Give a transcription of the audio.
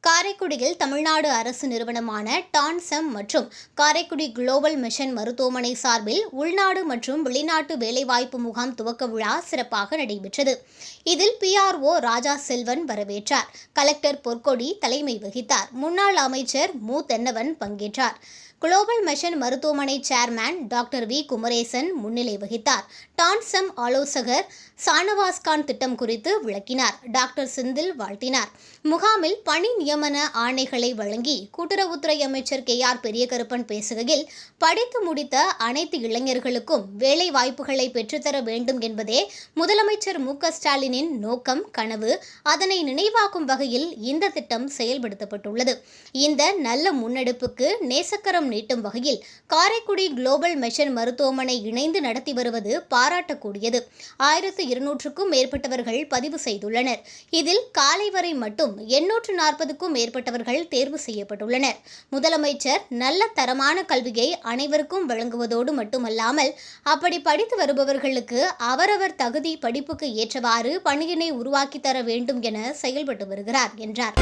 காரைக்குடியில் தமிழ்நாடு அரசு நிறுவனமான டான்செம் மற்றும் காரைக்குடி குளோபல் மிஷன் மருத்துவமனை சார்பில் உள்நாடு மற்றும் வெளிநாட்டு வேலைவாய்ப்பு முகாம் துவக்க விழா சிறப்பாக நடைபெற்றது. இதில் PRO ராஜா செல்வன் வரவேற்றார். கலெக்டர் பொற்கொடி தலைமை வகித்தார். முன்னாள் அமைச்சர் மு. தென்னவன் பங்கேற்றார். குளோபல் மிஷன் மருத்துவமனை சேர்மேன் டாக்டர் வி. குமரேசன் முன்னிலை வகித்தார். டான்செம் ஆலோசகர் சானவாஸ்கான் திட்டம் குறித்து விளக்கினார். டாக்டர் செந்தில் வாழ்த்தினார். முகாமில் பணி நியமன ஆணைகளை வழங்கி கூட்டுறவுத்துறை அமைச்சர் KR பெரியகருப்பன் பேசுகையில், படித்து முடித்த அனைத்து இளைஞர்களுக்கும் வேலை வாய்ப்புகளை பெற்றுத்தர வேண்டும் என்பதே முதலமைச்சர் மு. ஸ்டாலினின் நோக்கம், கனவு. அதனை நினைவாக்கும் வகையில் இந்த திட்டம் செயல்படுத்தப்பட்டுள்ளது. இந்த நல்ல முன்னெடுப்புக்கு நேசக்கரம் நீட்டும் வகையில் காரைக்குடி குளோபல் மிஷன் மருத்துவமனை இணைந்து நடத்தி வருவது பாராட்டக்கூடியது. 1200க்கும் மேற்பட்டவர்கள் பதிவு செய்துள்ளனர். இதில் காலை வரை மட்டும் 840க்கும் மேற்பட்டவர்கள் தேர்வு செய்யப்பட்டுள்ளனர். முதலமைச்சர் நல்ல தரமான கல்வியை அனைவருக்கும் வழங்குவதோடு மட்டுமல்லாமல் அப்படி படித்து வருபவர்களுக்கு அவரவர் தகுதி படிப்புக்கு ஏற்றவாறு பணியினை உருவாக்கி தர வேண்டும் என செயல்பட்டு வருகிறார் என்றார்.